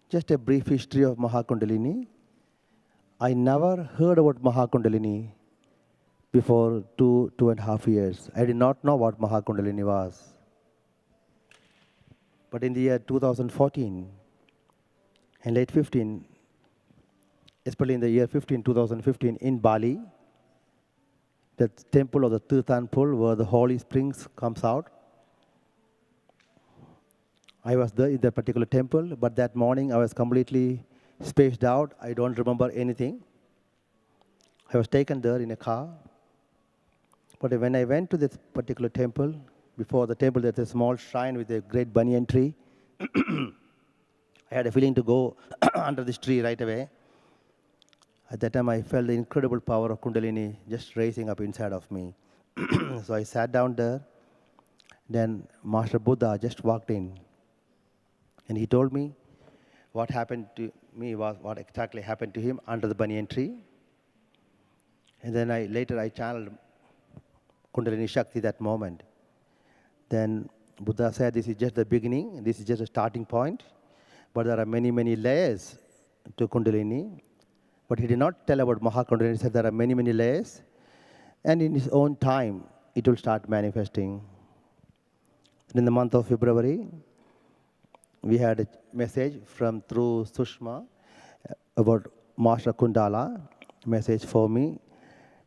Just a brief history of Maha Kundalini. I never heard about Maha Kundalini before 2.5 years. I did not know what Maha Kundalini was. But in the year 2014 and late 15, especially in the year 2015, in Bali, the temple of the Tirthan pool where the holy springs comes out. I was there in that particular temple, but that morning I was completely spaced out. I don't remember anything. I was taken there in a car. But when I went to this particular temple, before the temple there's a small shrine with a great banyan tree. I had a feeling to go under this tree right away. At that time I felt the incredible power of Kundalini just raising up inside of me. So I sat down there. Then Master Buddha just walked in. And he told me what happened to me was what exactly happened to him under the banyan tree. And then later I channeled Kundalini Shakti that moment. Then Buddha said, this is just the beginning, this is just a starting point, but there are many, many layers to Kundalini. But he did not tell about Maha Kundalini. He said there are many, many layers, and in his own time, it will start manifesting. In the month of February, we had a message through Sushma about Master Kundala, message for me,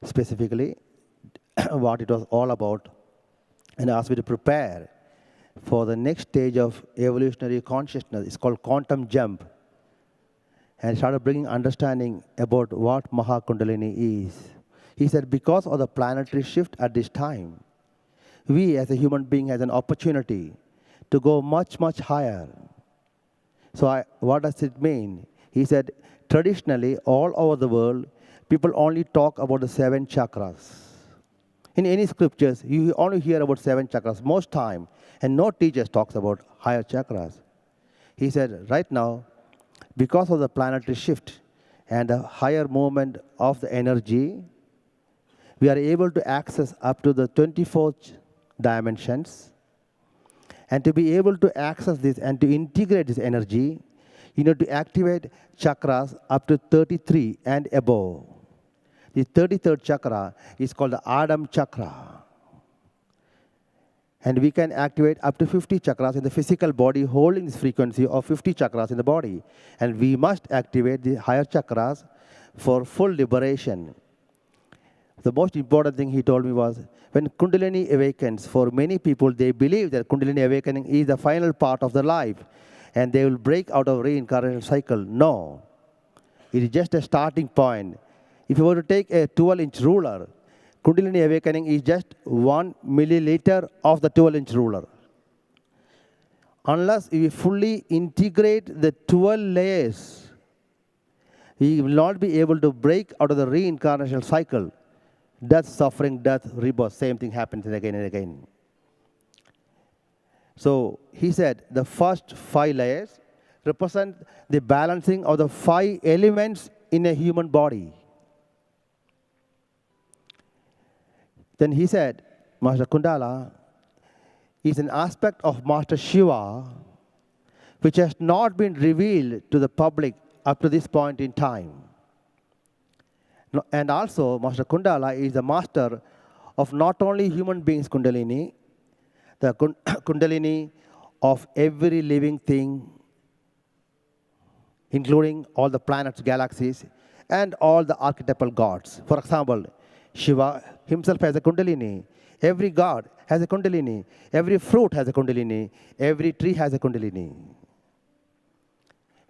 specifically what it was all about, and asked me to prepare for the next stage of evolutionary consciousness. It's called quantum jump. And started bringing understanding about what Maha Kundalini is. He said, because of the planetary shift at this time, we as a human being has an opportunity to go much, much higher. So what does it mean? He said, traditionally, all over the world, people only talk about the 7 chakras. In any scriptures, you only hear about 7 chakras most time, and no teacher talks about higher chakras. He said, right now, because of the planetary shift and the higher movement of the energy, we are able to access up to the 24th dimensions. And to be able to access this and to integrate this energy, you need to activate chakras up to 33 and above. The 33rd chakra is called the Adam chakra. And we can activate up to 50 chakras in the physical body, holding this frequency of 50 chakras in the body. And we must activate the higher chakras for full liberation. The most important thing he told me was, when Kundalini awakens, for many people, they believe that Kundalini awakening is the final part of their life, and they will break out of reincarnation cycle. No. It is just a starting point. If you were to take a 12-inch ruler, Kundalini awakening is just 1 milliliter of the 12-inch ruler. Unless we fully integrate the 12 layers, we will not be able to break out of the reincarnation cycle. Death, suffering, death, rebirth, same thing happens again and again. So he said the first 5 layers represent the balancing of the 5 elements in a human body. Then he said, Master Kundala is an aspect of Master Shiva which has not been revealed to the public up to this point in time. And also, Master Kundala is the master of not only human beings' Kundalini, the Kundalini of every living thing, including all the planets, galaxies, and all the archetypal gods. For example, Shiva himself has a Kundalini. Every god has a Kundalini. Every fruit has a Kundalini. Every tree has a Kundalini.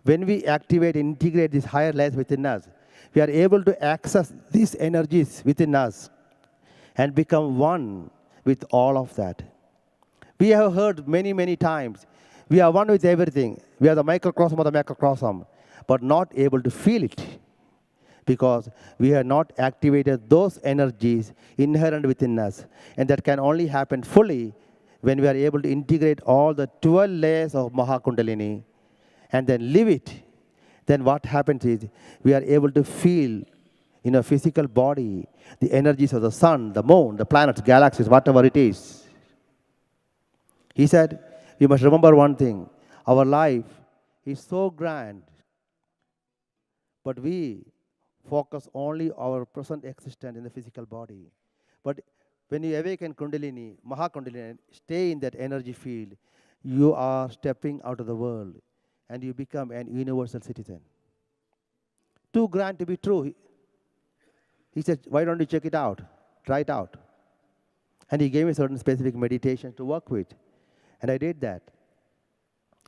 When we activate and integrate these higher layers within us, we are able to access these energies within us and become one with all of that. We have heard many, many times, we are one with everything. We are the microcosm of the macrocosm, but not able to feel it because we have not activated those energies inherent within us. And that can only happen fully when we are able to integrate all the 12 layers of Maha Kundalini and then live it. Then what happens is we are able to feel in a physical body the energies of the sun, the moon, the planets, galaxies, whatever it is. He said, you must remember one thing. Our life is so grand, but we focus only our present existence in the physical body. But when you awaken Kundalini, Maha Kundalini, stay in that energy field, you are stepping out of the world and you become an universal citizen. Too grand to be true. He said, why don't you check it out? Try it out. And he gave me certain specific meditations to work with. And I did that,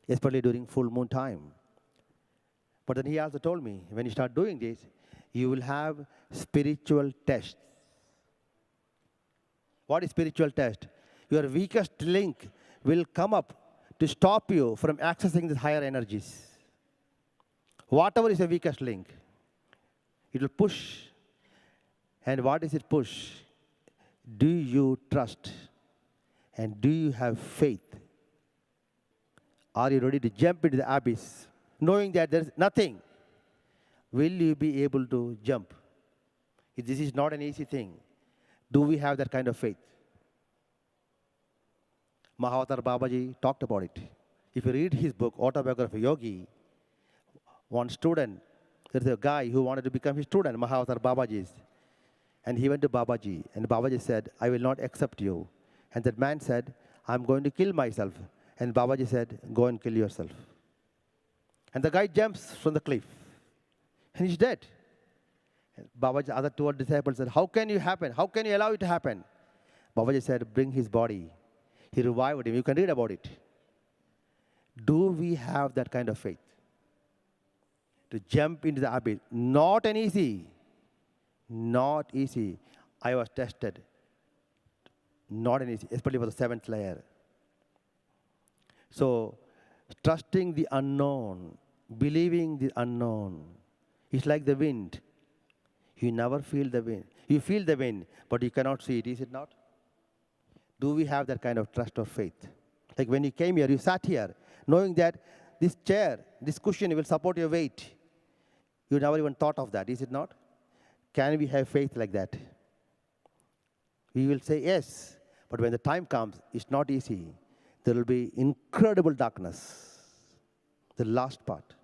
especially during full moon time. But then he also told me, when you start doing this, you will have spiritual tests. What is spiritual test? Your weakest link will come up to stop you from accessing the higher energies. Whatever is the weakest link, it will push. And what is it push? Do you trust? And do you have faith? Are you ready to jump into the abyss, knowing that there is nothing? Will you be able to jump? If this is not an easy thing, do we have that kind of faith? Mahavatar Babaji talked about it. If you read his book, Autobiography of a Yogi, one student, there's a guy who wanted to become his student, Mahavatar Babaji's. And he went to Babaji, and Babaji said, I will not accept you. And that man said, I'm going to kill myself. And Babaji said, go and kill yourself. And the guy jumps from the cliff, and he's dead. And Babaji's other two disciples said, how can you happen? How can you allow it to happen? Babaji said, bring his body. He revived him. You can read about it. Do we have that kind of faith? To jump into the abyss. Not an easy. Not easy. I was tested. Not an easy, especially for the seventh layer. So, trusting the unknown, believing the unknown, is like the wind. You never feel the wind. You feel the wind, but you cannot see it, is it not? Do we have that kind of trust or faith? Like when you came here, you sat here, knowing that this chair, this cushion will support your weight. You never even thought of that, is it not? Can we have faith like that? We will say yes, but when the time comes, it's not easy. There will be incredible darkness, the last part.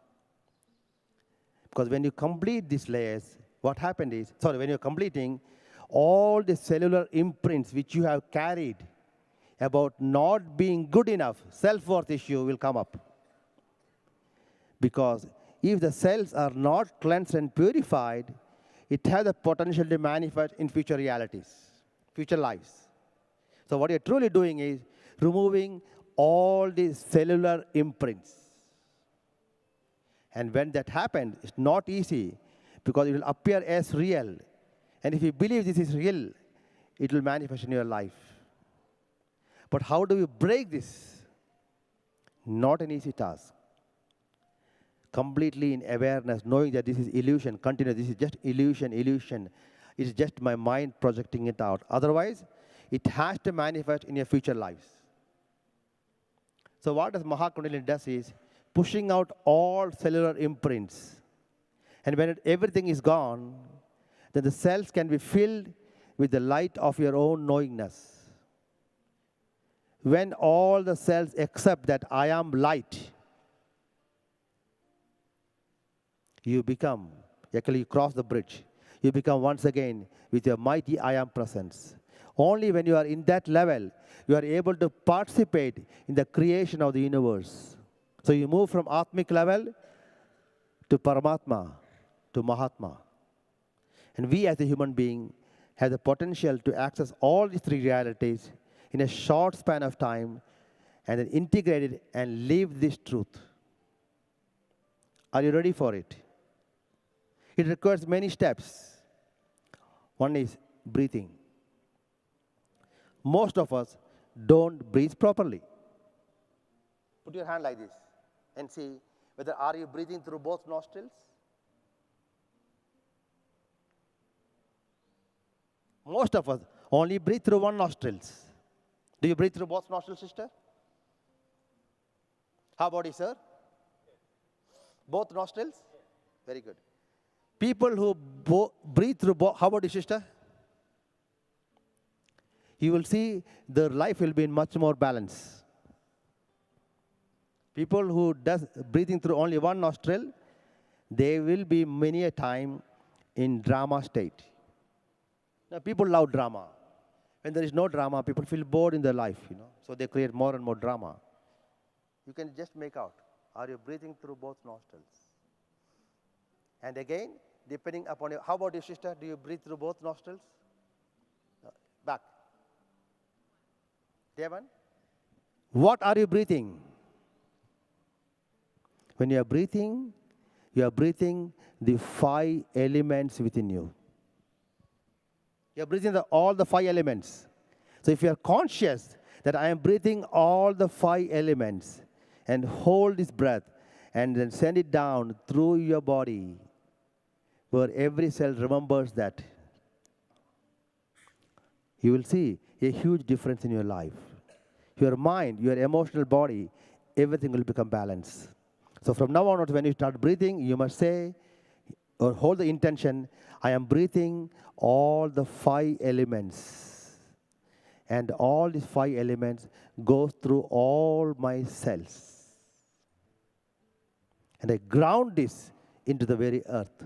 Because when you complete these layers, what happened is, when you're completing, all the cellular imprints which you have carried about not being good enough, self-worth issue will come up. Because if the cells are not cleansed and purified, it has the potential to manifest in future realities, future lives. So what you're truly doing is removing all these cellular imprints. And when that happens, it's not easy because it will appear as real. And if you believe this is real, it will manifest in your life. But how do we break this? Not an easy task. Completely in awareness, knowing that this is illusion, continue, this is just illusion. It's just my mind projecting it out. Otherwise, it has to manifest in your future lives. So what does Maha Kundalini does is pushing out all cellular imprints. And when everything is gone, then the cells can be filled with the light of your own knowingness. When all the cells accept that I am light, you become, actually you cross the bridge. You become once again with your mighty I am presence. Only when you are in that level, you are able to participate in the creation of the universe. So you move from Atmic level to Paramatma, to Mahatma. And we as a human being have the potential to access all these three realities in a short span of time and then integrate it and live this truth. Are you ready for it? It requires many steps. One is breathing. Most of us don't breathe properly. Put your hand like this and see whether are you breathing through both nostrils? Most of us only breathe through one nostril. Do you breathe through both nostrils, sister? How about you, sir? Both nostrils? Very good. People who breathe through both, how about you, sister? You will see their life will be in much more balance. People who does breathing through only one nostril, they will be many a time in drama state. Now, people love drama. When there is no drama, people feel bored in their life, So they create more and more drama. You can just make out, are you breathing through both nostrils? And again, depending upon how about you, sister? Do you breathe through both nostrils? Back. Devan? What are you breathing? When you are breathing the 5 elements within you. You are breathing all the 5 elements. So if you are conscious that I am breathing all the 5 elements and hold this breath and then send it down through your body where every cell remembers that, you will see a huge difference in your life. Your mind, your emotional body, everything will become balanced. So from now on, when you start breathing, you must say or hold the intention, I am breathing all the 5 elements. And all these 5 elements goes through all my cells. And I ground this into the very earth.